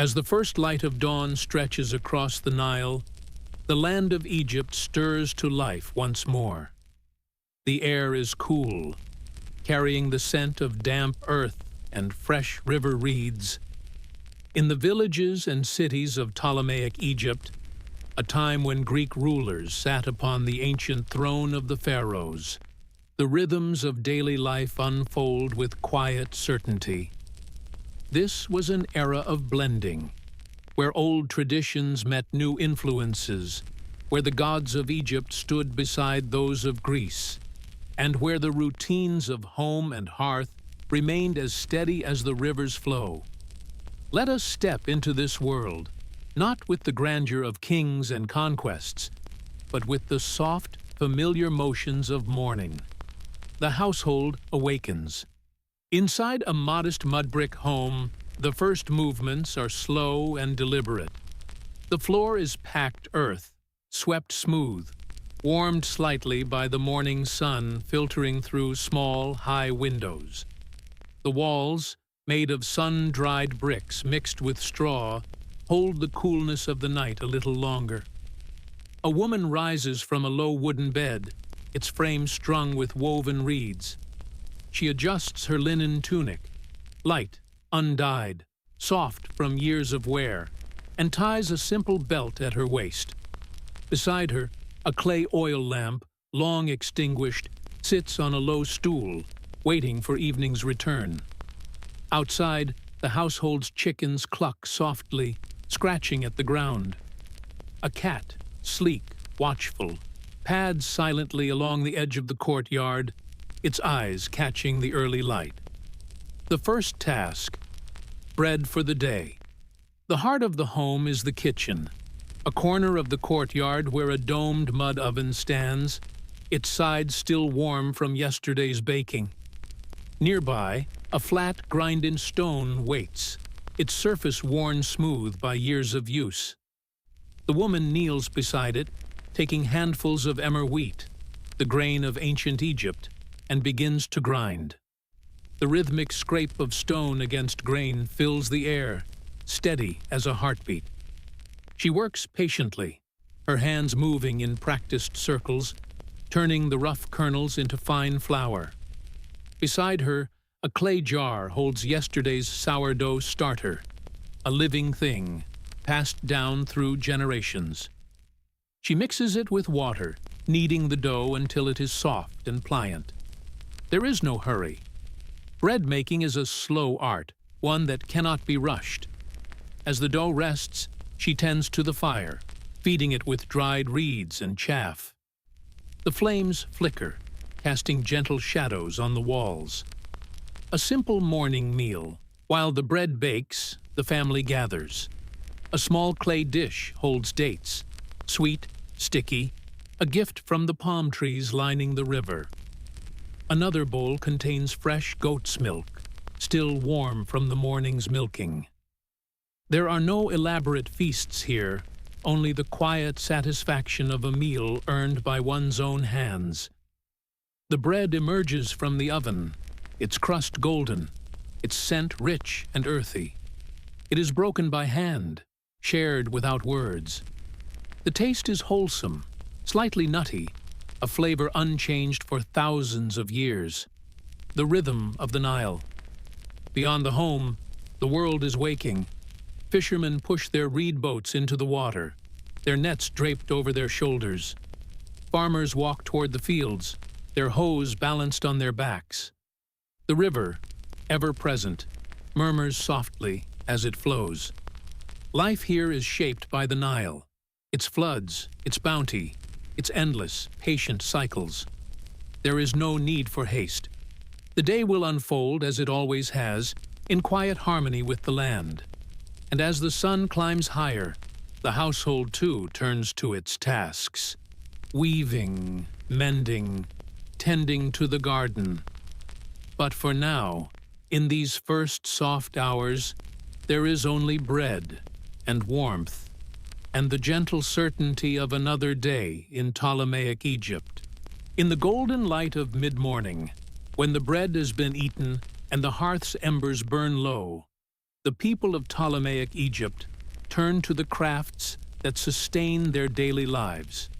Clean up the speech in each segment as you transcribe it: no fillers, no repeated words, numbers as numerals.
As the first light of dawn stretches across the Nile, the land of Egypt stirs to life once more. The air is cool, carrying the scent of damp earth and fresh river reeds. In the villages and cities of Ptolemaic Egypt, a time when Greek rulers sat upon the ancient throne of the pharaohs, the rhythms of daily life unfold with quiet certainty. This was an era of blending, where old traditions met new influences, where the gods of Egypt stood beside those of Greece, and where the routines of home and hearth remained as steady as the river's flow. Let us step into this world, not with the grandeur of kings and conquests, but with the soft, familiar motions of morning. The household awakens. Inside a modest mud-brick home, the first movements are slow and deliberate. The floor is packed earth, swept smooth, warmed slightly by the morning sun filtering through small, high windows. The walls, made of sun-dried bricks mixed with straw, hold the coolness of the night a little longer. A woman rises from a low wooden bed, its frame strung with woven reeds. She adjusts her linen tunic, light, undyed, soft from years of wear, and ties a simple belt at her waist. Beside her, a clay oil lamp, long extinguished, sits on a low stool, waiting for evening's return. Outside, the household's chickens cluck softly, scratching at the ground. A cat, sleek, watchful, pads silently along the edge of the courtyard, its eyes catching the early light. The first task, bread for the day. The heart of the home is the kitchen, a corner of the courtyard where a domed mud oven stands, its sides still warm from yesterday's baking. Nearby, a flat grind-in stone waits, its surface worn smooth by years of use. The woman kneels beside it, taking handfuls of emmer wheat, the grain of ancient Egypt, and begins to grind. The rhythmic scrape of stone against grain fills the air, steady as a heartbeat. She works patiently, her hands moving in practiced circles, turning the rough kernels into fine flour. Beside her, a clay jar holds yesterday's sourdough starter, a living thing, passed down through generations. She mixes it with water, kneading the dough until it is soft and pliant. There is no hurry. Bread making is a slow art, one that cannot be rushed. As the dough rests, she tends to the fire, feeding it with dried reeds and chaff. The flames flicker, casting gentle shadows on the walls. A simple morning meal. While the bread bakes, the family gathers. A small clay dish holds dates, sweet, sticky, a gift from the palm trees lining the river. Another bowl contains fresh goat's milk, still warm from the morning's milking. There are no elaborate feasts here, only the quiet satisfaction of a meal earned by one's own hands. The bread emerges from the oven, its crust golden, its scent rich and earthy. It is broken by hand, shared without words. The taste is wholesome, slightly nutty, a flavor unchanged for thousands of years. The rhythm of the Nile. Beyond the home, the world is waking. Fishermen push their reed boats into the water, their nets draped over their shoulders. Farmers walk toward the fields, their hoes balanced on their backs. The river, ever present, murmurs softly as it flows. Life here is shaped by the Nile, its floods, its bounty, its endless, patient cycles. There is no need for haste. The day will unfold, as it always has, in quiet harmony with the land. And as the sun climbs higher, the household too turns to its tasks. Weaving, mending, tending to the garden. But for now, in these first soft hours, there is only bread and warmth, and the gentle certainty of another day in Ptolemaic Egypt. In the golden light of mid-morning, when the bread has been eaten and the hearth's embers burn low, The people of Ptolemaic Egypt turned to the crafts that sustain their daily lives.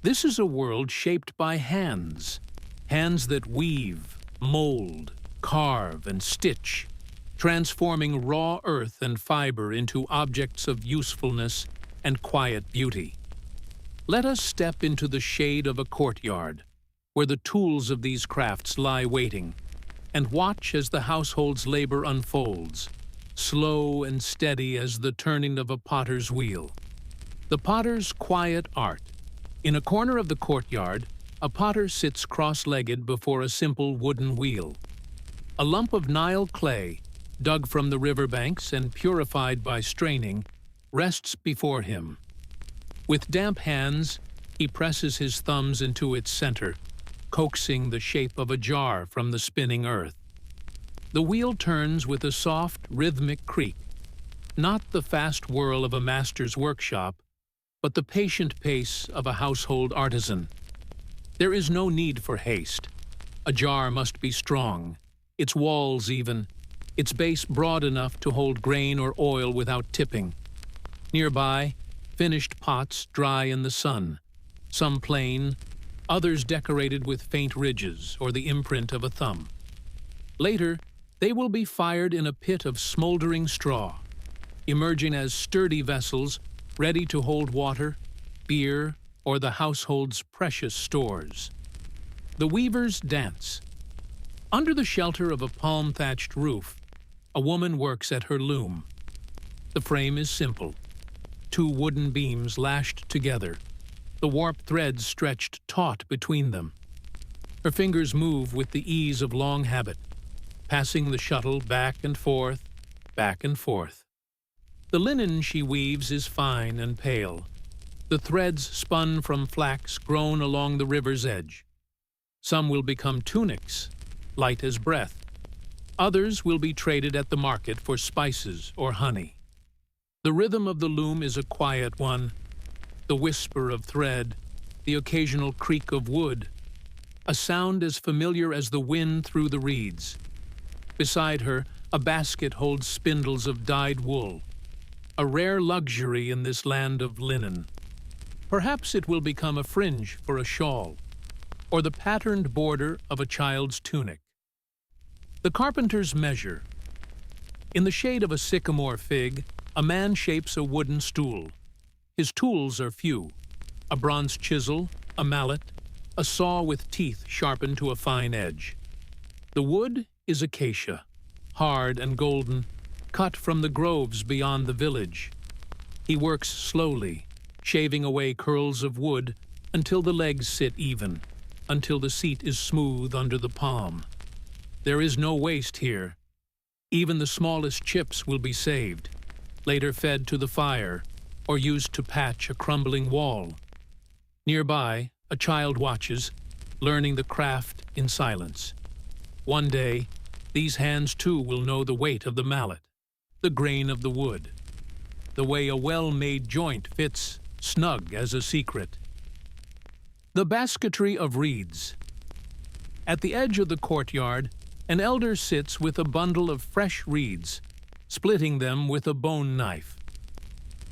This is a world shaped by hands, hands that weave, mold, carve, and stitch, transforming raw earth and fiber into objects of usefulness and quiet beauty. Let us step into the shade of a courtyard, where the tools of these crafts lie waiting, and watch as the household's labor unfolds, slow and steady as the turning of a potter's wheel. The potter's quiet art. In a corner of the courtyard, a potter sits cross-legged before a simple wooden wheel. A lump of Nile clay, dug from the riverbanks and purified by straining, rests before him. With damp hands, he presses his thumbs into its center, coaxing the shape of a jar from the spinning earth. The wheel turns with a soft, rhythmic creak, not the fast whirl of a master's workshop, but the patient pace of a household artisan. There is no need for haste. A jar must be strong, its walls even, its base broad enough to hold grain or oil without tipping. Nearby, finished pots dry in the sun, some plain, others decorated with faint ridges or the imprint of a thumb. Later, they will be fired in a pit of smoldering straw, emerging as sturdy vessels ready to hold water, beer, or the household's precious stores. The weavers dance. Under the shelter of a palm-thatched roof, a woman works at her loom. The frame is simple. Two wooden beams lashed together, the warp threads stretched taut between them. Her fingers move with the ease of long habit, passing the shuttle back and forth, back and forth. The linen she weaves is fine and pale, the threads spun from flax grown along the river's edge. Some will become tunics, light as breath. Others will be traded at the market for spices or honey. The rhythm of the loom is a quiet one, the whisper of thread, the occasional creak of wood, a sound as familiar as the wind through the reeds. Beside her, a basket holds spindles of dyed wool, a rare luxury in this land of linen. Perhaps it will become a fringe for a shawl, or the patterned border of a child's tunic. The carpenter's measure. In the shade of a sycamore fig, a man shapes a wooden stool. His tools are few: a bronze chisel, a mallet, a saw with teeth sharpened to a fine edge. The wood is acacia, hard and golden, cut from the groves beyond the village. He works slowly, shaving away curls of wood until the legs sit even, until the seat is smooth under the palm. There is no waste here. Even the smallest chips will be saved, later fed to the fire, or used to patch a crumbling wall. Nearby, a child watches, learning the craft in silence. One day, these hands too will know the weight of the mallet, the grain of the wood, the way a well-made joint fits snug as a secret. The basketry of reeds. At the edge of the courtyard, an elder sits with a bundle of fresh reeds, splitting them with a bone knife.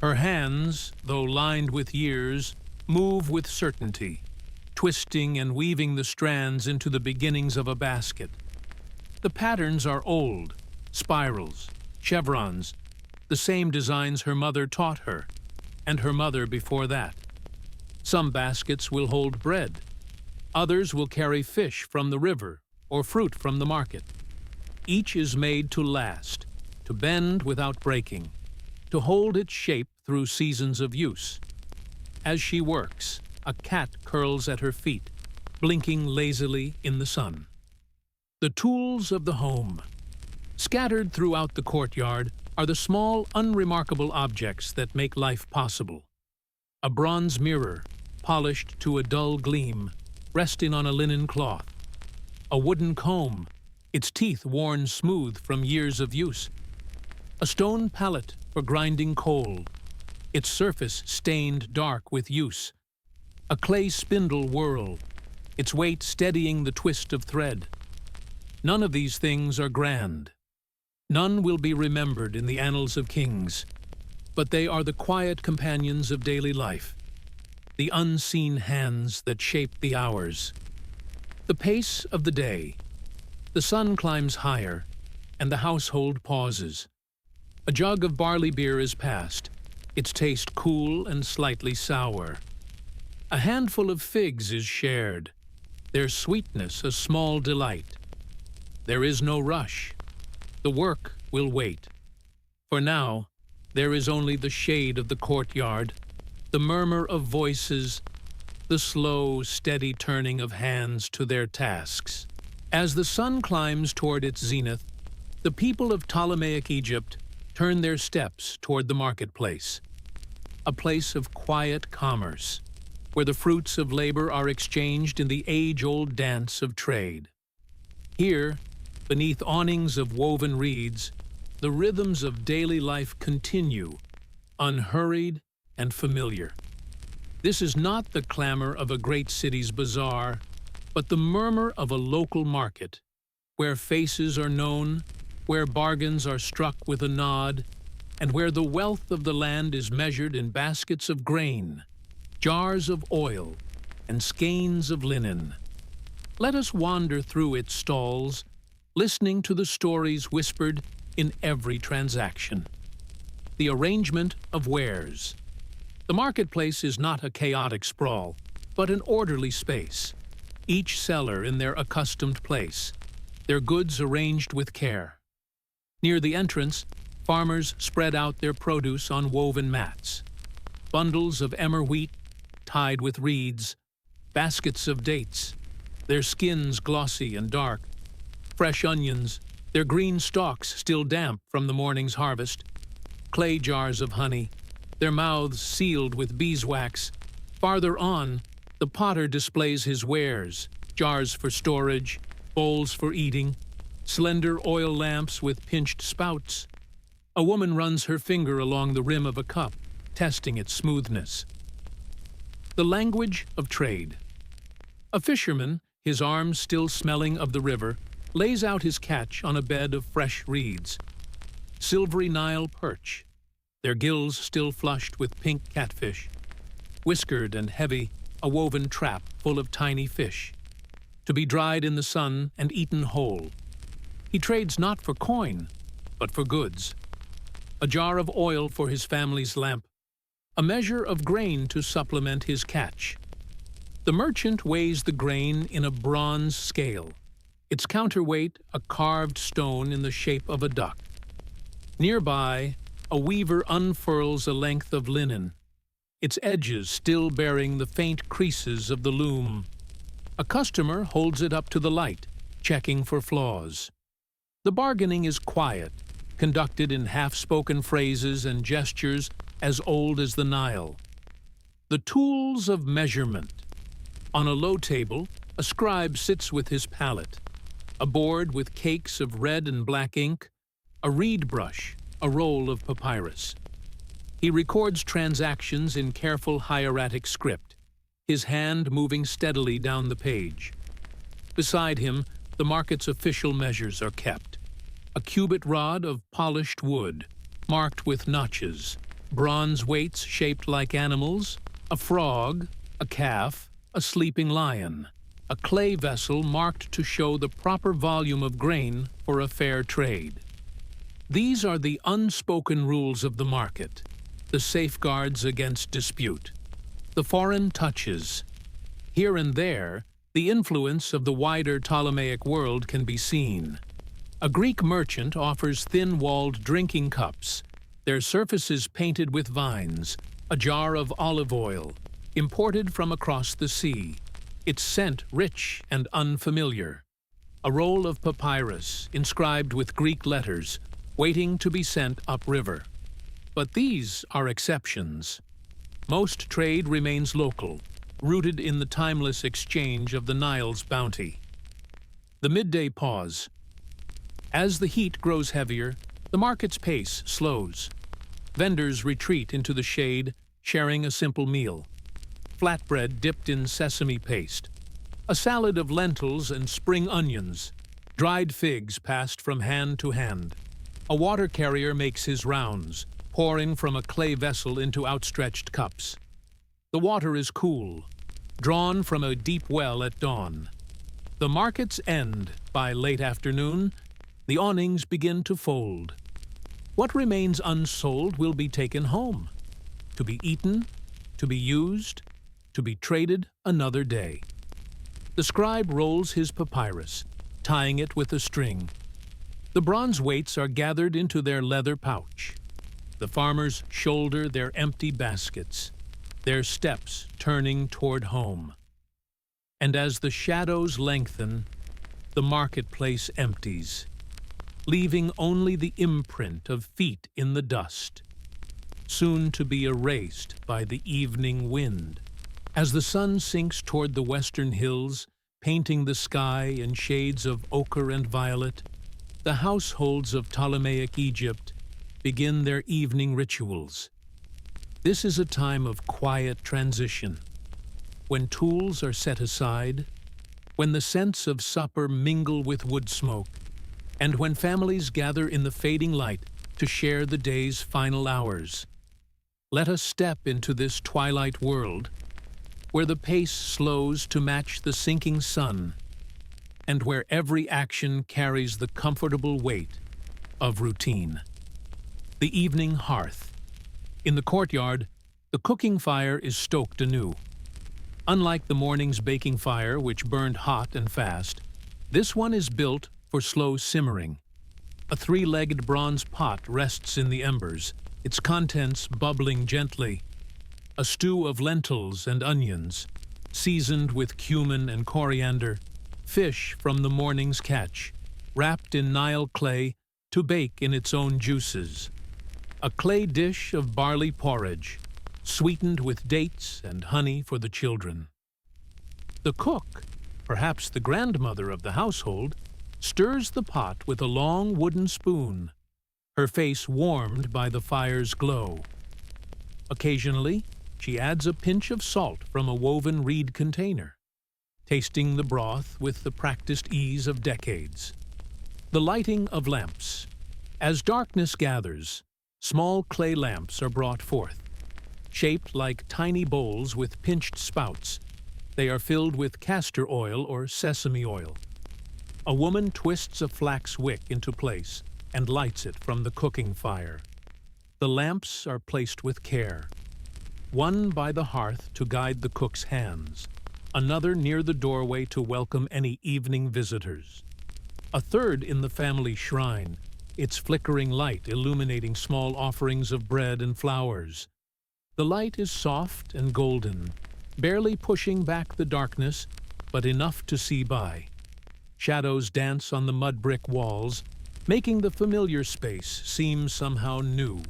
Her hands, though lined with years, move with certainty, twisting and weaving the strands into the beginnings of a basket. The patterns are old, spirals, chevrons, the same designs her mother taught her, and her mother before that. Some baskets will hold bread. Others will carry fish from the river or fruit from the market. Each is made to last, to bend without breaking, to hold its shape through seasons of use. As she works, a cat curls at her feet, blinking lazily in the sun. The tools of the home. Scattered throughout the courtyard are the small, unremarkable objects that make life possible. A bronze mirror, polished to a dull gleam, resting on a linen cloth. A wooden comb, its teeth worn smooth from years of use. A stone pallet for grinding coal, its surface stained dark with use. A clay spindle whirl, its weight steadying the twist of thread. None of these things are grand. None will be remembered in the annals of kings, but they are the quiet companions of daily life, the unseen hands that shape the hours. The pace of the day. The sun climbs higher, and the household pauses. A jug of barley beer is passed, its taste cool and slightly sour. A handful of figs is shared, their sweetness a small delight. There is no rush. The work will wait. For now, there is only the shade of the courtyard, the murmur of voices, the slow, steady turning of hands to their tasks. As the sun climbs toward its zenith, the people of Ptolemaic Egypt turn their steps toward the marketplace, a place of quiet commerce, where the fruits of labor are exchanged in the age-old dance of trade. Here, beneath awnings of woven reeds, the rhythms of daily life continue, unhurried and familiar. This is not the clamor of a great city's bazaar, but the murmur of a local market, where faces are known, where bargains are struck with a nod, and where the wealth of the land is measured in baskets of grain, jars of oil, and skeins of linen. Let us wander through its stalls, listening to the stories whispered in every transaction. The arrangement of wares. The marketplace is not a chaotic sprawl, but an orderly space, each seller in their accustomed place, their goods arranged with care. Near the entrance, farmers spread out their produce on woven mats. Bundles of emmer wheat tied with reeds, baskets of dates, their skins glossy and dark, fresh onions, their green stalks still damp from the morning's harvest, clay jars of honey, their mouths sealed with beeswax. Farther on, the potter displays his wares, jars for storage, bowls for eating, slender oil lamps with pinched spouts. A woman runs her finger along the rim of a cup, testing its smoothness. The language of trade. A fisherman, his arms still smelling of the river, lays out his catch on a bed of fresh reeds. Silvery Nile perch, their gills still flushed with pink catfish. Whiskered and heavy, a woven trap full of tiny fish, to be dried in the sun and eaten whole. He trades not for coin, but for goods. A jar of oil for his family's lamp, a measure of grain to supplement his catch. The merchant weighs the grain in a bronze scale, its counterweight a carved stone in the shape of a duck. Nearby, a weaver unfurls a length of linen, its edges still bearing the faint creases of the loom. A customer holds it up to the light, checking for flaws. The bargaining is quiet, conducted in half-spoken phrases and gestures as old as the Nile. The tools of measurement. On a low table, a scribe sits with his palette, a board with cakes of red and black ink, a reed brush, a roll of papyrus. He records transactions in careful hieratic script, his hand moving steadily down the page. Beside him, the market's official measures are kept. A cubit rod of polished wood, marked with notches, bronze weights shaped like animals, a frog, a calf, a sleeping lion, a clay vessel marked to show the proper volume of grain for a fair trade. These are the unspoken rules of the market, the safeguards against dispute. The foreign touches. Here and there, the influence of the wider Ptolemaic world can be seen. A Greek merchant offers thin-walled drinking cups, their surfaces painted with vines, a jar of olive oil, imported from across the sea, its scent rich and unfamiliar. A roll of papyrus, inscribed with Greek letters, waiting to be sent upriver. But these are exceptions. Most trade remains local, rooted in the timeless exchange of the Nile's bounty. The midday pause. As the heat grows heavier, the market's pace slows. Vendors retreat into the shade, sharing a simple meal. Flatbread dipped in sesame paste, a salad of lentils and spring onions, dried figs passed from hand to hand. A water carrier makes his rounds, pouring from a clay vessel into outstretched cups. The water is cool, drawn from a deep well at dawn. The markets end by late afternoon. The awnings begin to fold. What remains unsold will be taken home, to be eaten, to be used, to be traded another day. The scribe rolls his papyrus, tying it with a string. The bronze weights are gathered into their leather pouch. The farmers shoulder their empty baskets, their steps turning toward home. And as the shadows lengthen, the marketplace empties, leaving only the imprint of feet in the dust, soon to be erased by the evening wind. As the sun sinks toward the western hills, painting the sky in shades of ochre and violet, the households of Ptolemaic Egypt begin their evening rituals. This is a time of quiet transition, when tools are set aside, when the scents of supper mingle with wood smoke, and when families gather in the fading light to share the day's final hours. Let us step into this twilight world, where the pace slows to match the sinking sun, and where every action carries the comfortable weight of routine. The evening hearth. In the courtyard, the cooking fire is stoked anew. Unlike the morning's baking fire, which burned hot and fast, this one is built for slow simmering. A three-legged bronze pot rests in the embers, its contents bubbling gently. A stew of lentils and onions, seasoned with cumin and coriander, fish from the morning's catch, wrapped in Nile clay to bake in its own juices. A clay dish of barley porridge, sweetened with dates and honey for the children. The cook, perhaps the grandmother of the household, stirs the pot with a long wooden spoon, her face warmed by the fire's glow. Occasionally, she adds a pinch of salt from a woven reed container, tasting the broth with the practiced ease of decades. The lighting of lamps. As darkness gathers, small clay lamps are brought forth. Shaped like tiny bowls with pinched spouts, they are filled with castor oil or sesame oil. A woman twists a flax wick into place and lights it from the cooking fire. The lamps are placed with care, one by the hearth to guide the cook's hands, another near the doorway to welcome any evening visitors, a third in the family shrine, its flickering light illuminating small offerings of bread and flowers. The light is soft and golden, barely pushing back the darkness, but enough to see by. Shadows dance on the mud brick walls, making the familiar space seem somehow new.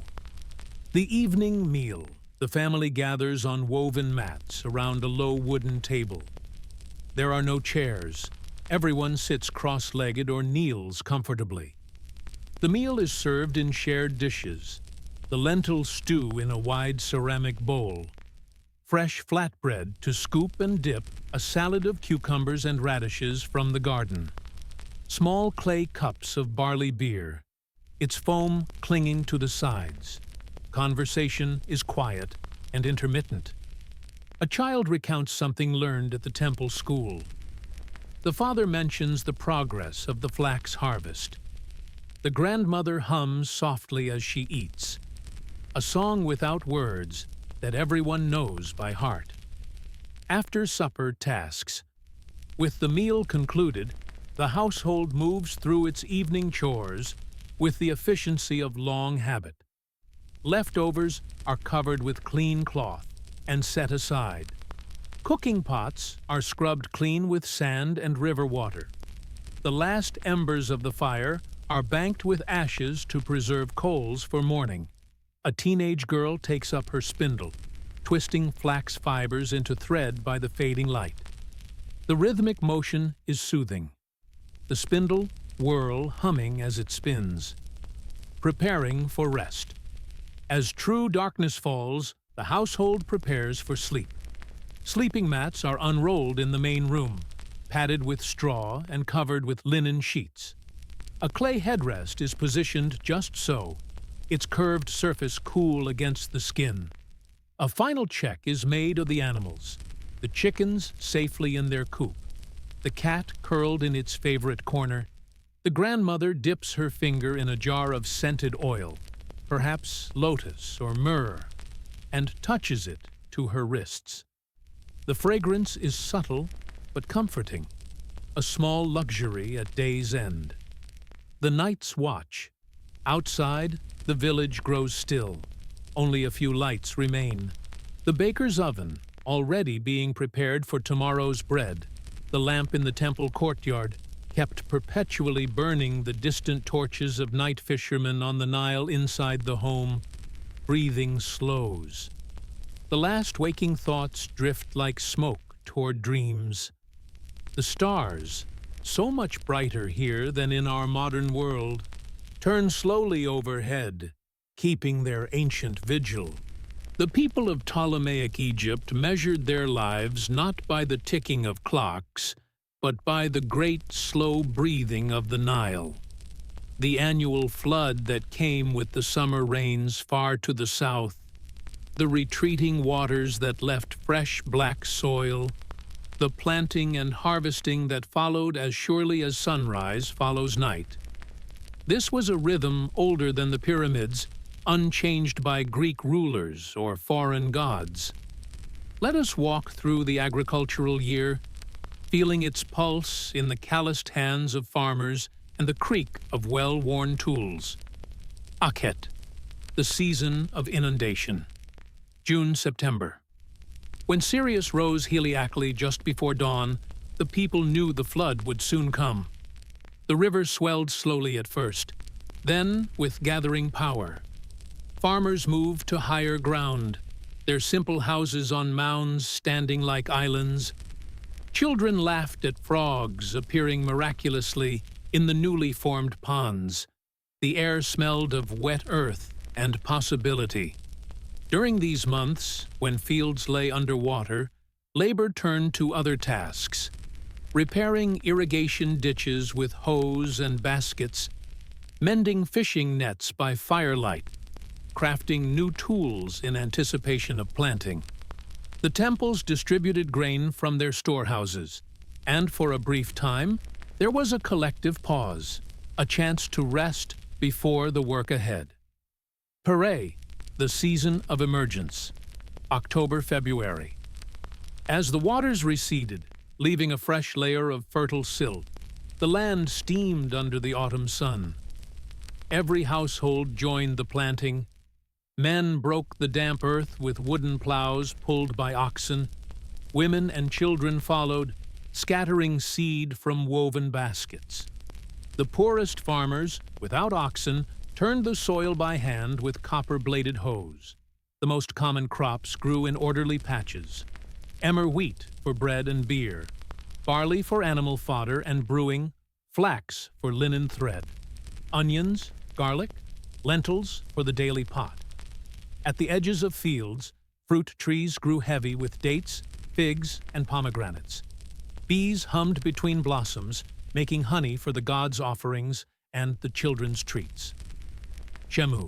The evening meal. The family gathers on woven mats around a low wooden table. There are no chairs. Everyone sits cross-legged or kneels comfortably. The meal is served in shared dishes. The lentil stew in a wide ceramic bowl. Fresh flatbread to scoop and dip a salad of cucumbers and radishes from the garden. Small clay cups of barley beer, its foam clinging to the sides. Conversation is quiet and intermittent. A child recounts something learned at the temple school. The father mentions the progress of the flax harvest. The grandmother hums softly as she eats, a song without words that everyone knows by heart. After supper tasks. With the meal concluded, the household moves through its evening chores with the efficiency of long habit. Leftovers are covered with clean cloth and set aside. Cooking pots are scrubbed clean with sand and river water. The last embers of the fire are banked with ashes to preserve coals for morning. A teenage girl takes up her spindle, twisting flax fibers into thread by the fading light. The rhythmic motion is soothing. The spindle whirl humming as it spins, preparing for rest. As true darkness falls, the household prepares for sleep. Sleeping mats are unrolled in the main room, padded with straw and covered with linen sheets. A clay headrest is positioned just so, its curved surface cool against the skin. A final check is made of the animals, the chickens safely in their coop, the cat curled in its favorite corner. The grandmother dips her finger in a jar of scented oil, perhaps lotus or myrrh, and touches it to her wrists. The fragrance is subtle but comforting, a small luxury at day's end. The night's watch. Outside, the village grows still. Only a few lights remain. The baker's oven, already being prepared for tomorrow's bread. The lamp in the temple courtyard, kept perpetually burning the distant torches of night fishermen on the Nile inside the home. Breathing slows. The last waking thoughts drift like smoke toward dreams. The stars, so much brighter here than in our modern world, turn slowly overhead, keeping their ancient vigil. The people of Ptolemaic Egypt measured their lives not by the ticking of clocks, but by the great slow breathing of the Nile. The annual flood that came with the summer rains far to the south, the retreating waters that left fresh black soil, the planting and harvesting that followed as surely as sunrise follows night. This was a rhythm older than the pyramids, unchanged by Greek rulers or foreign gods. Let us walk through the agricultural year, feeling its pulse in the calloused hands of farmers and the creak of well-worn tools. Akhet, the season of inundation. June-September. When Sirius rose heliacally just before dawn, the people knew the flood would soon come. The river swelled slowly at first, then with gathering power. Farmers moved to higher ground, their simple houses on mounds standing like islands. Children laughed at frogs appearing miraculously in the newly formed ponds. The air smelled of wet earth and possibility. During these months, when fields lay underwater, labor turned to other tasks. Repairing irrigation ditches with hose and baskets, mending fishing nets by firelight, crafting new tools in anticipation of planting. The temples distributed grain from their storehouses, and for a brief time, there was a collective pause, a chance to rest before the work ahead. Pere, the season of emergence. October-February. As the waters receded, leaving a fresh layer of fertile silt, the land steamed under the autumn sun. Every household joined the planting. Men broke the damp earth with wooden plows pulled by oxen. Women and children followed, scattering seed from woven baskets. The poorest farmers, without oxen, turned the soil by hand with copper-bladed hoes. The most common crops grew in orderly patches. Emmer wheat for bread and beer, barley for animal fodder and brewing, flax for linen thread, onions, garlic, lentils for the daily pot. At the edges of fields, fruit trees grew heavy with dates, figs, and pomegranates. Bees hummed between blossoms, making honey for the gods' offerings and the children's treats. Shemu,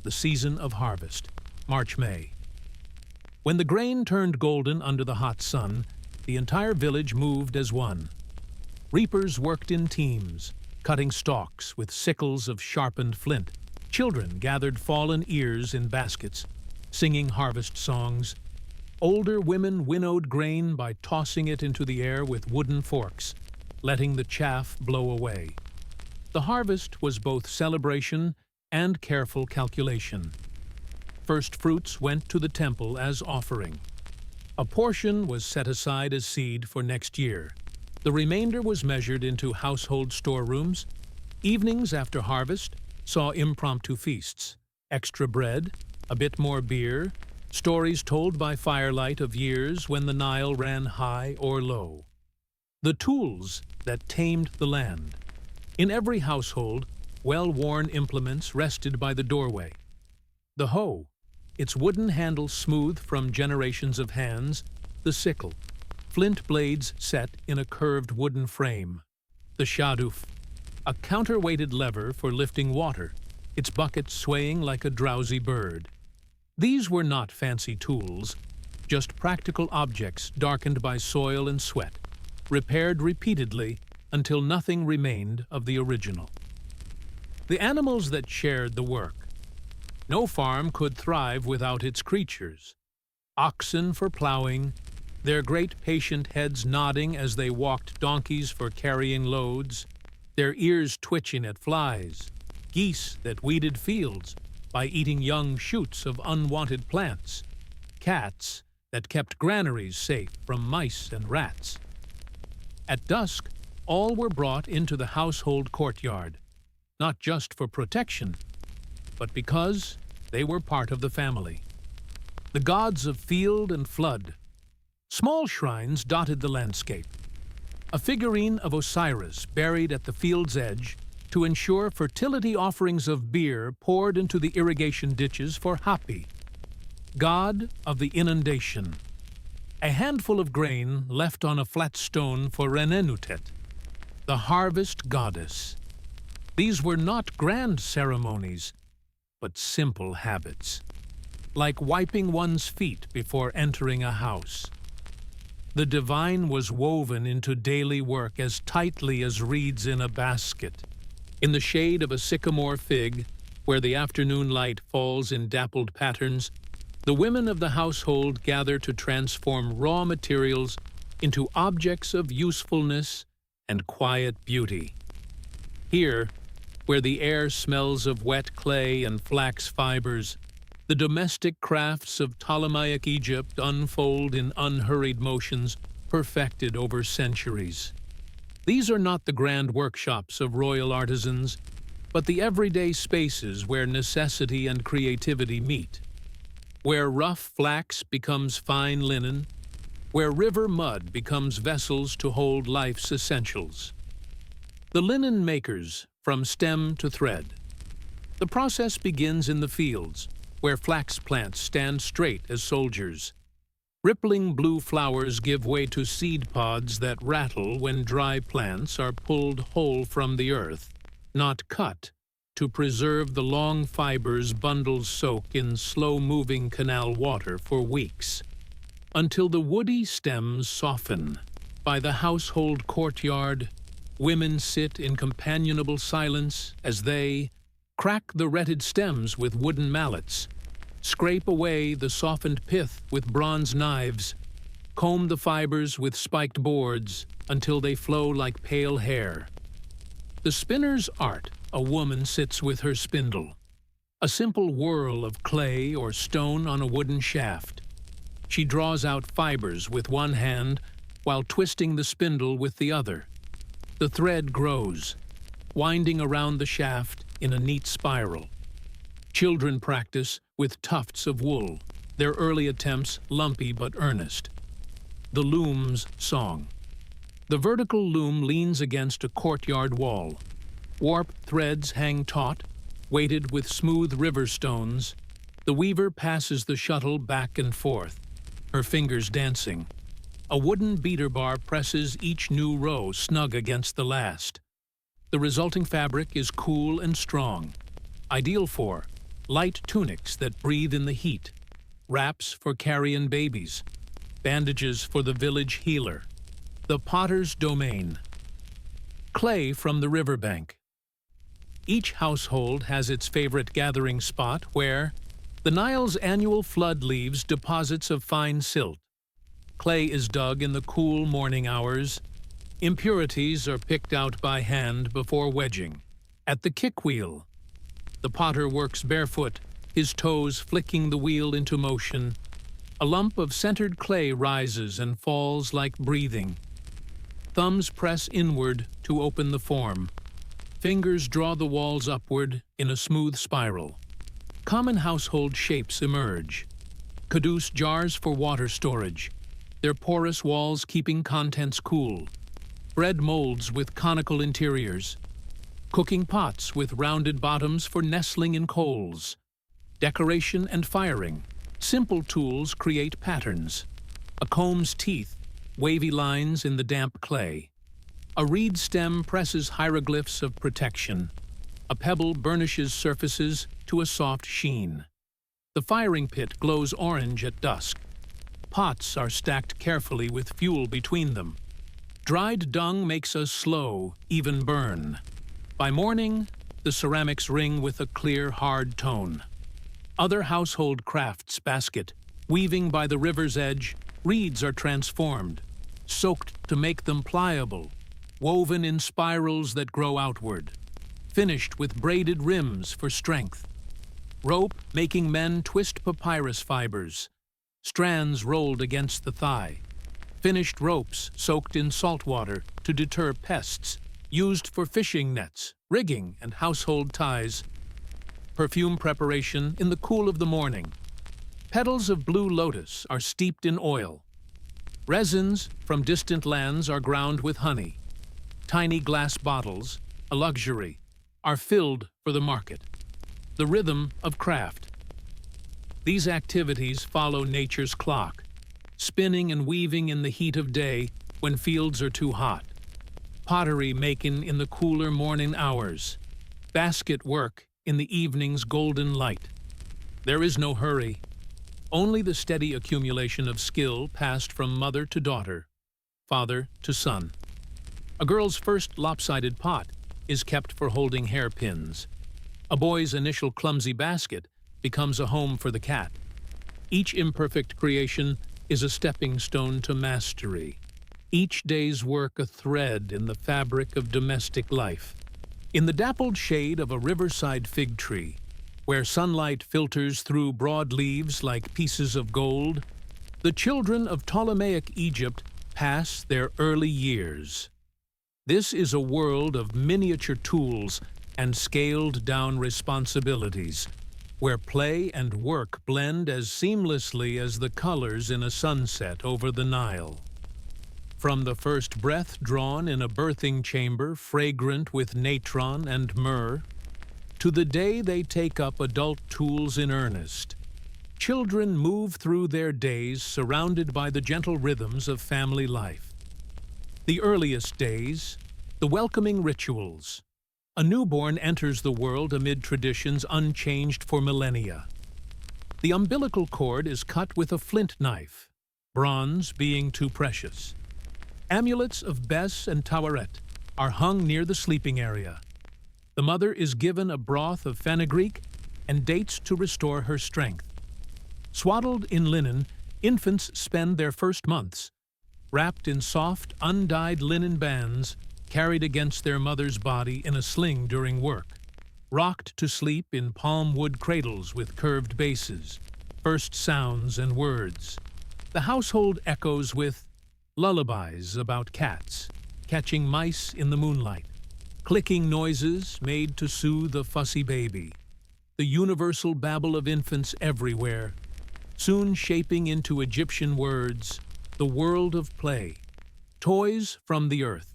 the season of harvest, March-May. When the grain turned golden under the hot sun, the entire village moved as one. Reapers worked in teams, cutting stalks with sickles of sharpened flint. Children gathered fallen ears in baskets, singing harvest songs. Older women winnowed grain by tossing it into the air with wooden forks, letting the chaff blow away. The harvest was both celebration and careful calculation. First fruits went to the temple as offering. A portion was set aside as seed for next year. The remainder was measured into household storerooms. Evenings after harvest saw impromptu feasts, extra bread, a bit more beer, stories told by firelight of years when the Nile ran high or low. The tools that tamed the land. In every household, well-worn implements rested by the doorway. The hoe, its wooden handle smooth from generations of hands, the sickle, flint blades set in a curved wooden frame. The shaduf, a counterweighted lever for lifting water, its bucket swaying like a drowsy bird. These were not fancy tools, just practical objects darkened by soil and sweat, repaired repeatedly until nothing remained of the original. The animals that shared the work. No farm could thrive without its creatures. Oxen for plowing, their great patient heads nodding as they walked donkeys for carrying loads, their ears twitching at flies, geese that weeded fields by eating young shoots of unwanted plants, cats that kept granaries safe from mice and rats. At dusk, all were brought into the household courtyard, not just for protection, but because they were part of the family. The gods of field and flood. Small shrines dotted the landscape. A figurine of Osiris buried at the field's edge to ensure fertility offerings of beer poured into the irrigation ditches for Hapi, god of the inundation. A handful of grain left on a flat stone for Renenutet, the harvest goddess. These were not grand ceremonies, but simple habits, like wiping one's feet before entering a house. The divine was woven into daily work as tightly as reeds in a basket. In the shade of a sycamore fig, where the afternoon light falls in dappled patterns, the women of the household gather to transform raw materials into objects of usefulness and quiet beauty. Here, where the air smells of wet clay and flax fibers, the domestic crafts of Ptolemaic Egypt unfold in unhurried motions perfected over centuries. These are not the grand workshops of royal artisans, but the everyday spaces where necessity and creativity meet, where rough flax becomes fine linen, where river mud becomes vessels to hold life's essentials. The linen makers, from stem to thread. The process begins in the fields, where flax plants stand straight as soldiers. Rippling blue flowers give way to seed pods that rattle when dry plants are pulled whole from the earth, not cut, to preserve the long fibers bundles soak in slow-moving canal water for weeks, until the woody stems soften. By the household courtyard, women sit in companionable silence as they crack the retted stems with wooden mallets, scrape away the softened pith with bronze knives, comb the fibers with spiked boards until they flow like pale hair. The spinner's art, a woman sits with her spindle, a simple whirl of clay or stone on a wooden shaft. She draws out fibers with one hand while twisting the spindle with the other. The thread grows, winding around the shaft in a neat spiral. Children practice with tufts of wool, their early attempts lumpy but earnest. The loom's song. The vertical loom leans against a courtyard wall. Warped threads hang taut, weighted with smooth river stones. The weaver passes the shuttle back and forth, her fingers dancing. A wooden beater bar presses each new row snug against the last. The resulting fabric is cool and strong, ideal for light tunics that breathe in the heat, wraps for carrion babies, bandages for the village healer. The potter's domain. Clay from the riverbank. Each household has its favorite gathering spot where the Nile's annual flood leaves deposits of fine silt. Clay is dug in the cool morning hours. Impurities are picked out by hand before wedging. At the kick wheel, the potter works barefoot, his toes flicking the wheel into motion. A lump of centered clay rises and falls like breathing. Thumbs press inward to open the form. Fingers draw the walls upward in a smooth spiral. Common household shapes emerge. Caduce jars for water storage, their porous walls keeping contents cool. Bread molds with conical interiors. Cooking pots with rounded bottoms for nestling in coals. Decoration and firing. Simple tools create patterns. A comb's teeth, wavy lines in the damp clay. A reed stem presses hieroglyphs of protection. A pebble burnishes surfaces to a soft sheen. The firing pit glows orange at dusk. Pots are stacked carefully with fuel between them. Dried dung makes a slow, even burn. By morning, the ceramics ring with a clear, hard tone. Other household crafts basket, weaving by the river's edge, reeds are transformed, soaked to make them pliable, woven in spirals that grow outward, finished with braided rims for strength. Rope making men twist papyrus fibers, strands rolled against the thigh. Finished ropes soaked in salt water to deter pests, used for fishing nets, rigging, and household ties. Perfume preparation in the cool of the morning. Petals of blue lotus are steeped in oil. Resins from distant lands are ground with honey. Tiny glass bottles, a luxury, are filled for the market. The rhythm of craft. These activities follow nature's clock, spinning and weaving in the heat of day when fields are too hot. Pottery making in the cooler morning hours. Basket work in the evening's golden light. There is no hurry, only the steady accumulation of skill passed from mother to daughter, father to son. A girl's first lopsided pot is kept for holding hairpins. A boy's initial clumsy basket becomes a home for the cat. Each imperfect creation is a stepping stone to mastery. Each day's work a thread in the fabric of domestic life. In the dappled shade of a riverside fig tree, where sunlight filters through broad leaves like pieces of gold, the children of Ptolemaic Egypt pass their early years. This is a world of miniature tools and scaled-down responsibilities, where play and work blend as seamlessly as the colors in a sunset over the Nile. From the first breath drawn in a birthing chamber fragrant with natron and myrrh, to the day they take up adult tools in earnest, children move through their days surrounded by the gentle rhythms of family life. The earliest days, the welcoming rituals. A newborn enters the world amid traditions unchanged for millennia. The umbilical cord is cut with a flint knife, bronze being too precious. Amulets of Bes and Taweret are hung near the sleeping area. The mother is given a broth of fenugreek and dates to restore her strength. Swaddled in linen, infants spend their first months, wrapped in soft, undyed linen bands, carried against their mother's body in a sling during work, rocked to sleep in palm wood cradles with curved bases, first sounds and words. The household echoes with lullabies about cats, catching mice in the moonlight, clicking noises made to soothe a fussy baby, the universal babble of infants everywhere, soon shaping into Egyptian words, the world of play, toys from the earth.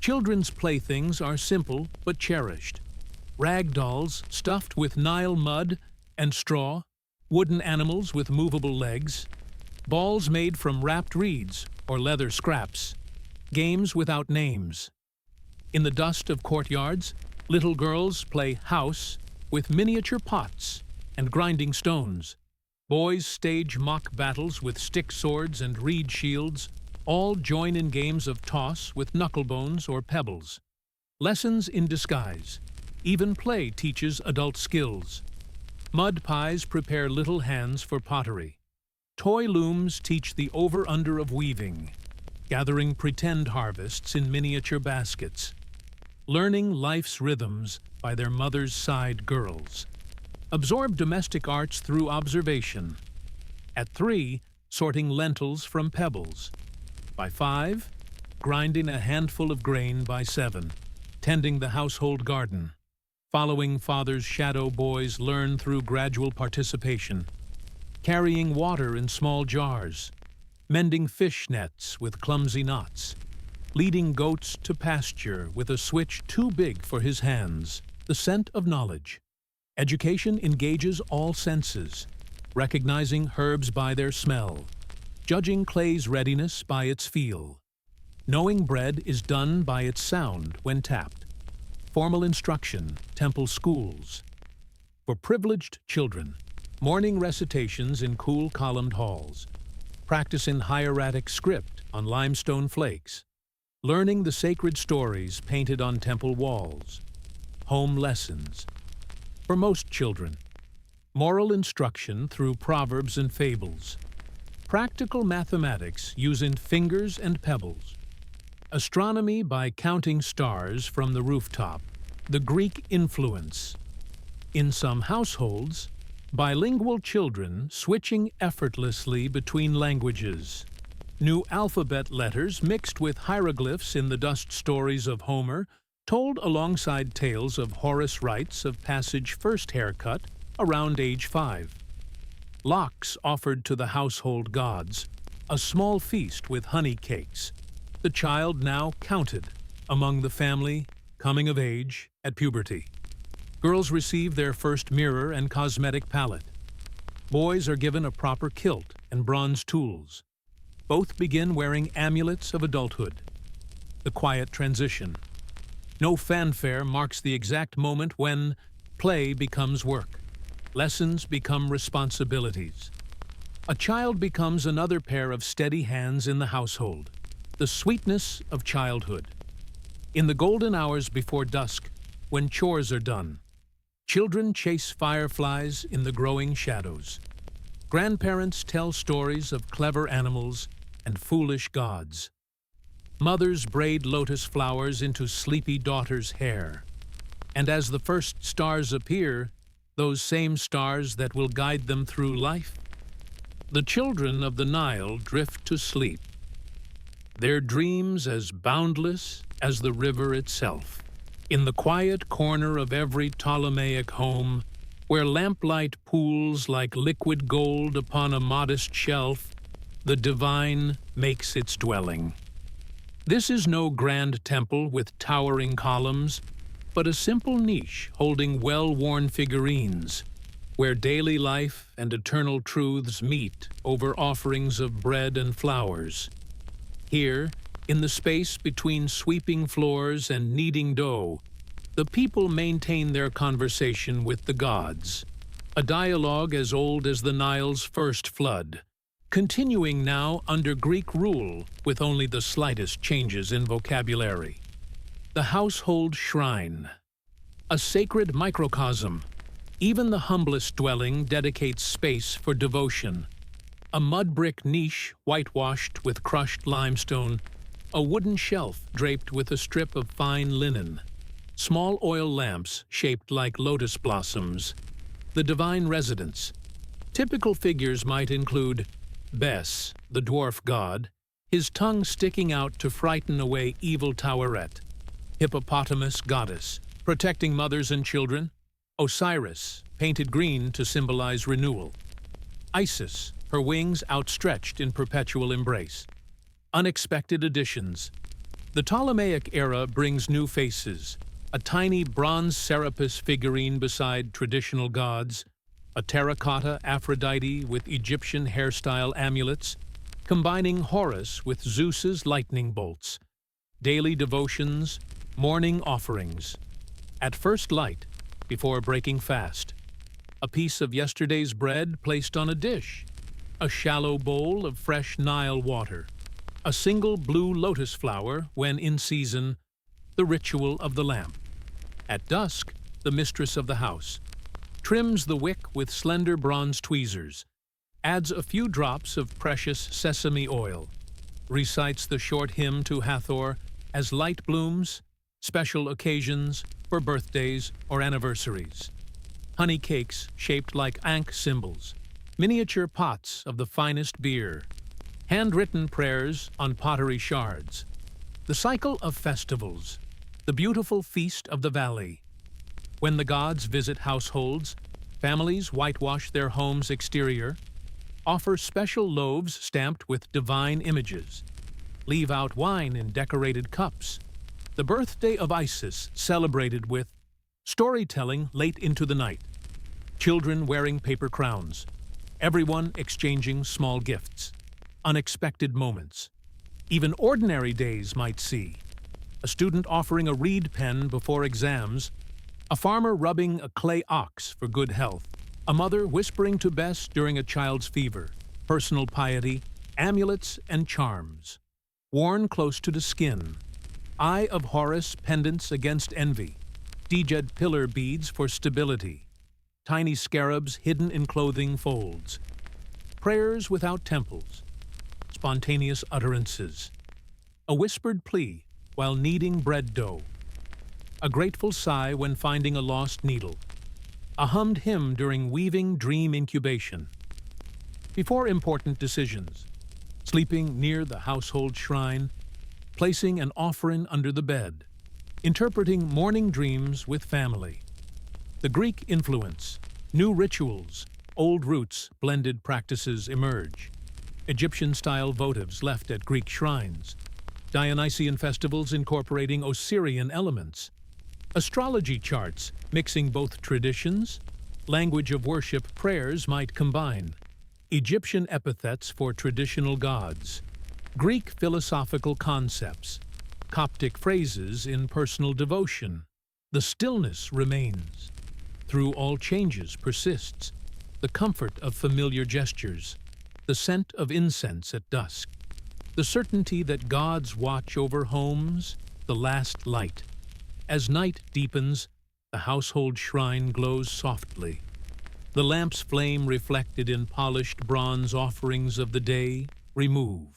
Children's playthings are simple but cherished. Rag dolls stuffed with Nile mud and straw, wooden animals with movable legs, balls made from wrapped reeds or leather scraps, games without names. In the dust of courtyards, little girls play house with miniature pots and grinding stones. Boys stage mock battles with stick swords and reed shields. All join in games of toss with knucklebones or pebbles. Lessons in disguise. Even play teaches adult skills. Mud pies prepare little hands for pottery. Toy looms teach the over-under of weaving, gathering pretend harvests in miniature baskets, learning life's rhythms by their mother's side girls. Absorb domestic arts through observation. At 3, sorting lentils from pebbles. By 5, grinding a handful of grain. By 7, tending the household garden. Following father's shadow, boys learn through gradual participation. Carrying water in small jars, mending fish nets with clumsy knots, leading goats to pasture with a switch too big for his hands, the scent of knowledge. Education engages all senses, recognizing herbs by their smell, judging clay's readiness by its feel. Knowing bread is done by its sound when tapped. Formal instruction, temple schools. For privileged children, morning recitations in cool columned halls. Practice in hieratic script on limestone flakes. Learning the sacred stories painted on temple walls. Home lessons. For most children, moral instruction through proverbs and fables. Practical mathematics using fingers and pebbles. Astronomy by counting stars from the rooftop. The Greek influence. In some households, bilingual children switching effortlessly between languages. New alphabet letters mixed with hieroglyphs in the dust stories of Homer, told alongside tales of Horace rites of passage first haircut around age 5. Locks offered to the household gods, a small feast with honey cakes. The child now counted among the family, coming of age at puberty. Girls receive their first mirror and cosmetic palette. Boys are given a proper kilt and bronze tools. Both begin wearing amulets of adulthood. The quiet transition. No fanfare marks the exact moment when play becomes work. Lessons become responsibilities. A child becomes another pair of steady hands in the household. The sweetness of childhood. In the golden hours before dusk, when chores are done, children chase fireflies in the growing shadows. Grandparents tell stories of clever animals and foolish gods. Mothers braid lotus flowers into sleepy daughters' hair. And as the first stars appear, those same stars that will guide them through life, the children of the Nile drift to sleep, their dreams as boundless as the river itself. In the quiet corner of every Ptolemaic home, where lamplight pools like liquid gold upon a modest shelf, the divine makes its dwelling. This is no grand temple with towering columns, but a simple niche holding well-worn figurines, where daily life and eternal truths meet over offerings of bread and flowers. Here, in the space between sweeping floors and kneading dough, the people maintain their conversation with the gods, a dialogue as old as the Nile's first flood, continuing now under Greek rule with only the slightest changes in vocabulary. The household shrine, a sacred microcosm. Even the humblest dwelling dedicates space for devotion. A mud brick niche whitewashed with crushed limestone, a wooden shelf draped with a strip of fine linen, small oil lamps shaped like lotus blossoms. The divine residence. Typical figures might include Bes, the dwarf god, his tongue sticking out to frighten away evil Taweret. Hippopotamus goddess, protecting mothers and children. Osiris, painted green to symbolize renewal. Isis, her wings outstretched in perpetual embrace. Unexpected additions. The Ptolemaic era brings new faces. A tiny bronze Serapis figurine beside traditional gods, a terracotta Aphrodite with Egyptian hairstyle amulets, combining Horus with Zeus's lightning bolts, daily devotions, morning offerings. At first light, before breaking fast, a piece of yesterday's bread placed on a dish, a shallow bowl of fresh Nile water, a single blue lotus flower when in season, the ritual of the lamp. At dusk, the mistress of the house trims the wick with slender bronze tweezers, adds a few drops of precious sesame oil, recites the short hymn to Hathor as light blooms, special occasions for birthdays or anniversaries. Honey cakes shaped like Ankh symbols, miniature pots of the finest beer, handwritten prayers on pottery shards. The cycle of festivals, the beautiful feast of the valley. When the gods visit households, families whitewash their home's exterior, offer special loaves stamped with divine images, leave out wine in decorated cups. The birthday of Isis celebrated with storytelling late into the night, children wearing paper crowns, everyone exchanging small gifts, unexpected moments. Even ordinary days might see a student offering a reed pen before exams, a farmer rubbing a clay ox for good health, a mother whispering to Bess during a child's fever, personal piety, amulets and charms, worn close to the skin, Eye of Horus pendants against envy, Djed pillar beads for stability, tiny scarabs hidden in clothing folds, prayers without temples, spontaneous utterances, a whispered plea while kneading bread dough, a grateful sigh when finding a lost needle, a hummed hymn during weaving dream incubation. Before important decisions, sleeping near the household shrine, placing an offering under the bed, interpreting morning dreams with family. The Greek influence, new rituals, old roots, blended practices emerge. Egyptian-style votives left at Greek shrines, Dionysian festivals incorporating Osirian elements, astrology charts mixing both traditions, language of worship prayers might combine, Egyptian epithets for traditional gods, Greek philosophical concepts, Coptic phrases in personal devotion. The stillness remains. Through all changes persists the comfort of familiar gestures, the scent of incense at dusk, the certainty that gods watch over homes, the last light. As night deepens, the household shrine glows softly. The lamp's flame reflected in polished bronze offerings of the day, removed,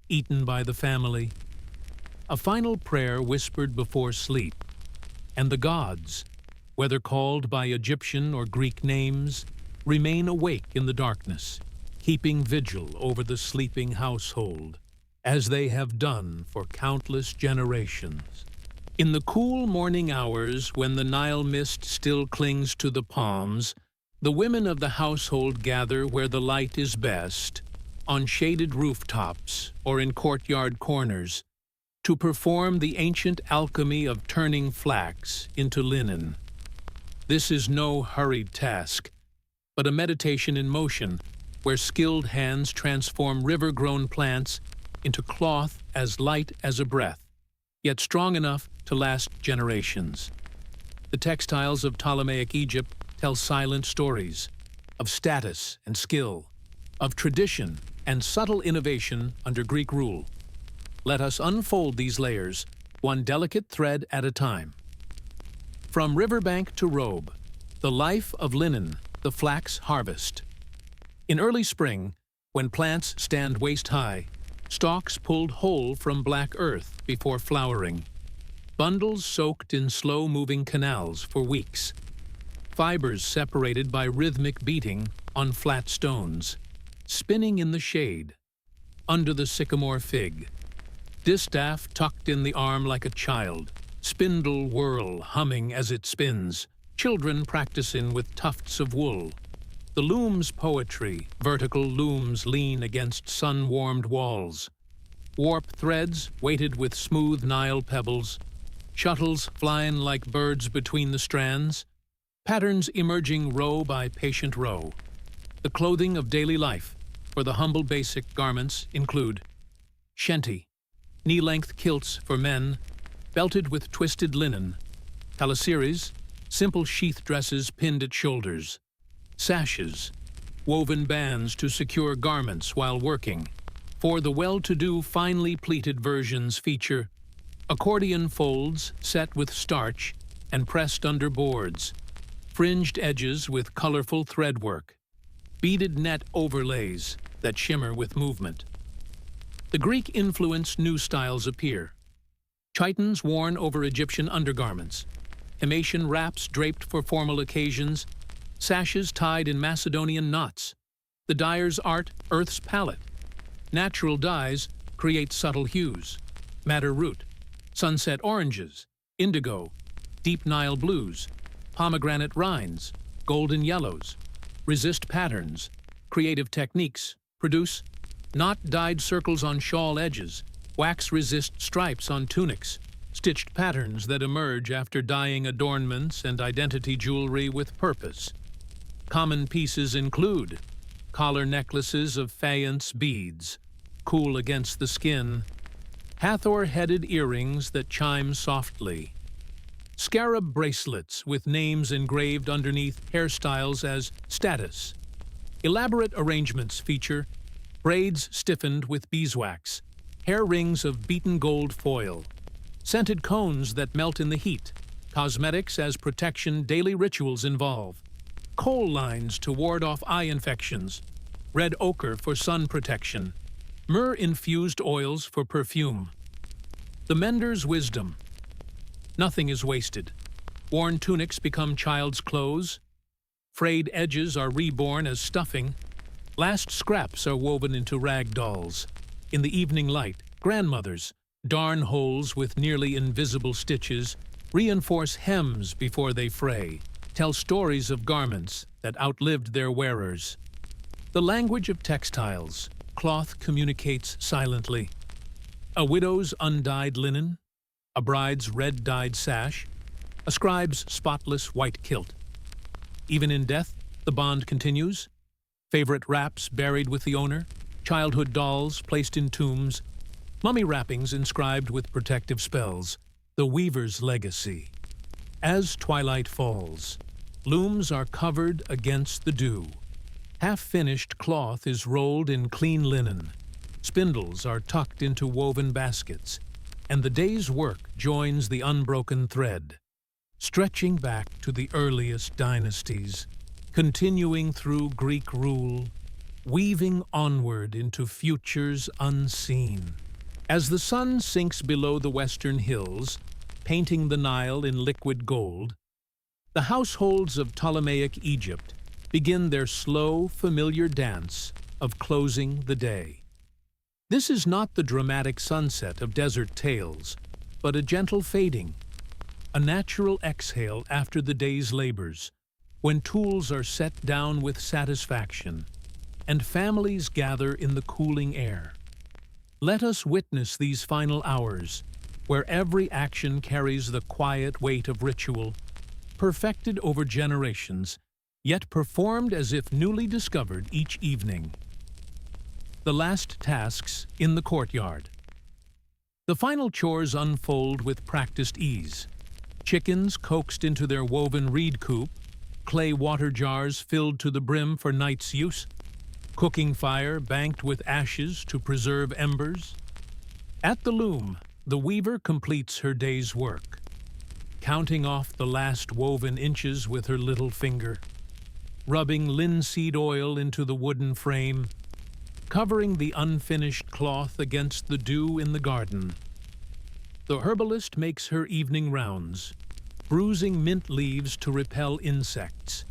eaten by the family. A final prayer whispered before sleep, and the gods, whether called by Egyptian or Greek names, remain awake in the darkness, keeping vigil over the sleeping household, as they have done for countless generations. In the cool morning hours, when the Nile mist still clings to the palms, the women of the household gather where the light is best, on shaded rooftops or in courtyard corners, to perform the ancient alchemy of turning flax into linen. This is no hurried task, but a meditation in motion, where skilled hands transform river-grown plants into cloth as light as a breath, yet strong enough to last generations. The textiles of Ptolemaic Egypt tell silent stories of status and skill, of tradition and subtle innovation under Greek rule. Let us unfold these layers, one delicate thread at a time. From riverbank to robe, the life of linen, the flax harvest. In early spring, when plants stand waist-high, stalks pulled whole from black earth before flowering, bundles soaked in slow-moving canals for weeks, fibers separated by rhythmic beating on flat stones, spinning in the shade, under the sycamore fig, distaff tucked in the arm like a child, spindle whirl humming as it spins, children practicing with tufts of wool. The loom's poetry, vertical looms lean against sun-warmed walls, warp threads weighted with smooth Nile pebbles, shuttles flying like birds between the strands, patterns emerging row by patient row. The clothing of daily life for the humble basic garments include shenty, knee-length kilts for men, belted with twisted linen, calasiris, simple sheath dresses pinned at shoulders, sashes, woven bands to secure garments while working. For the well-to-do finely pleated versions feature accordion folds set with starch and pressed under boards, fringed edges with colorful threadwork, beaded net overlays that shimmer with movement. The Greek-influenced new styles appear. Chitons worn over Egyptian undergarments, Himation wraps draped for formal occasions, sashes tied in Macedonian knots. The dyer's art, earth's palette. Natural dyes create subtle hues, madder root, sunset oranges, indigo, deep Nile blues, pomegranate rinds, golden yellows. Resist patterns, creative techniques, produce knot-dyed circles on shawl edges, wax-resist stripes on tunics, stitched patterns that emerge after dyeing adornments and identity jewelry with purpose. Common pieces include collar necklaces of faience beads, cool against the skin, Hathor-headed earrings that chime softly, scarab bracelets with names engraved underneath hairstyles as status. Elaborate arrangements feature braids stiffened with beeswax, hair rings of beaten gold foil, scented cones that melt in the heat, cosmetics as protection daily rituals involve, kohl lines to ward off eye infections, red ochre for sun protection, myrrh-infused oils for perfume. The mender's wisdom. Nothing is wasted. Worn tunics become child's clothes. Frayed edges are reborn as stuffing. Last scraps are woven into rag dolls. In the evening light, grandmothers darn holes with nearly invisible stitches, reinforce hems before they fray, tell stories of garments that outlived their wearers. The language of textiles. Cloth communicates silently. A widow's undyed linen, a bride's red-dyed sash, a scribe's spotless white kilt. Even in death, the bond continues. Favorite wraps buried with the owner, childhood dolls placed in tombs, mummy wrappings inscribed with protective spells, the weaver's legacy. As twilight falls, looms are covered against the dew. Half-finished cloth is rolled in clean linen. Spindles are tucked into woven baskets, and the day's work joins the unbroken thread, stretching back to the earliest dynasties, continuing through Greek rule, weaving onward into futures unseen. As the sun sinks below the western hills, painting the Nile in liquid gold, the households of Ptolemaic Egypt begin their slow, familiar dance of closing the day. This is not the dramatic sunset of desert tales, but a gentle fading, a natural exhale after the day's labors, when tools are set down with satisfaction, and families gather in the cooling air. Let us witness these final hours, where every action carries the quiet weight of ritual, perfected over generations, yet performed as if newly discovered each evening. The last tasks in the courtyard. The final chores unfold with practiced ease. Chickens coaxed into their woven reed coop, clay water jars filled to the brim for night's use, cooking fire banked with ashes to preserve embers. At the loom, the weaver completes her day's work, counting off the last woven inches with her little finger, rubbing linseed oil into the wooden frame, covering the unfinished cloth against the dew in the garden. The herbalist makes her evening rounds, bruising mint leaves to repel insects,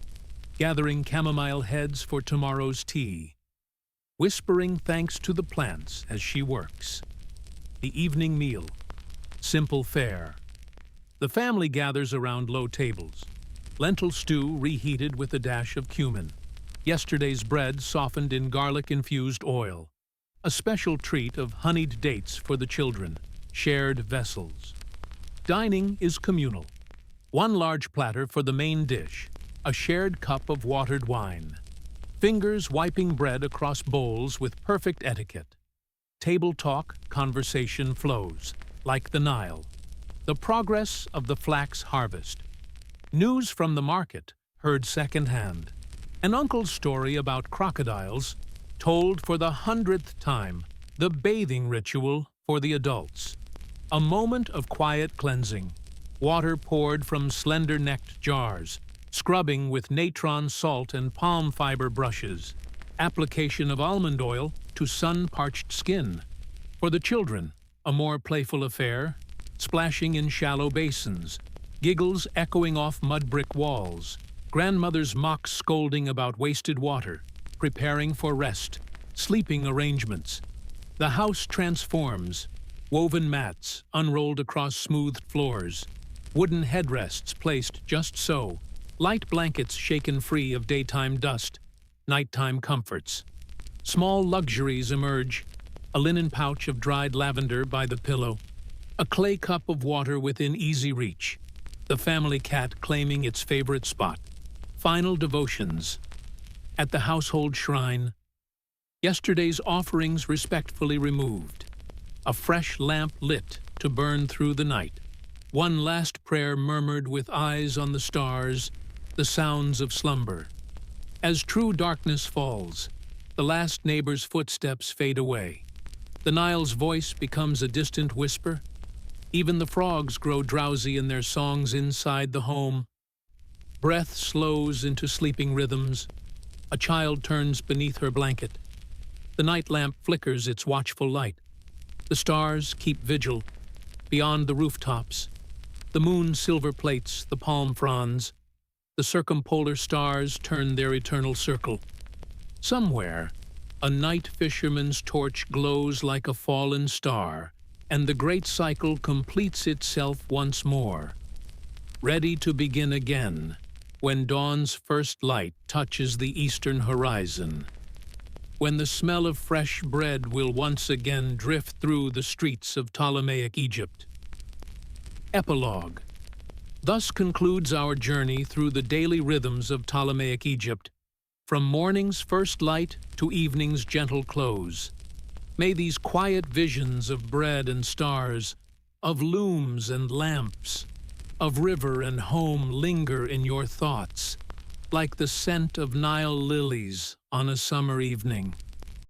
gathering chamomile heads for tomorrow's tea, whispering thanks to the plants as she works. The evening meal, simple fare. The family gathers around low tables, lentil stew reheated with a dash of cumin, yesterday's bread softened in garlic-infused oil, a special treat of honeyed dates for the children, shared vessels. Dining is communal. One large platter for the main dish, a shared cup of watered wine, fingers wiping bread across bowls with perfect etiquette. Table talk, conversation flows, like the Nile. The progress of the flax harvest. News from the market, heard secondhand. An uncle's story about crocodiles, told for the 100th time. The bathing ritual for the adults. A moment of quiet cleansing. Water poured from slender-necked jars, scrubbing with natron salt and palm fiber brushes. Application of almond oil to sun-parched skin. For the children, a more playful affair, splashing in shallow basins, giggles echoing off mud brick walls, grandmother's mock scolding about wasted water, preparing for rest, sleeping arrangements. The house transforms, woven mats unrolled across smoothed floors, wooden headrests placed just so, light blankets shaken free of daytime dust, nighttime comforts. Small luxuries emerge, a linen pouch of dried lavender by the pillow, a clay cup of water within easy reach, the family cat claiming its favorite spot. Final devotions. At the household shrine, Yesterday's offerings respectfully removed. A fresh lamp lit to burn through the night. One last prayer murmured with eyes on the stars, the sounds of slumber. As true darkness falls, the last neighbor's footsteps fade away. The Nile's voice becomes a distant whisper. Even the frogs grow drowsy in their songs inside the home. Breath slows into sleeping rhythms. A child turns beneath her blanket. The night lamp flickers its watchful light. The stars keep vigil. Beyond the rooftops, the moon silver plates the palm fronds. The circumpolar stars turn their eternal circle. Somewhere, a night fisherman's torch glows like a fallen star, and the great cycle completes itself once more, ready to begin again when dawn's first light touches the eastern horizon, when the smell of fresh bread will once again drift through the streets of Ptolemaic Egypt. Epilogue. Thus concludes our journey through the daily rhythms of Ptolemaic Egypt, from morning's first light to evening's gentle close. May these quiet visions of bread and stars, of looms and lamps, of river and home linger in your thoughts, like the scent of Nile lilies on a summer evening.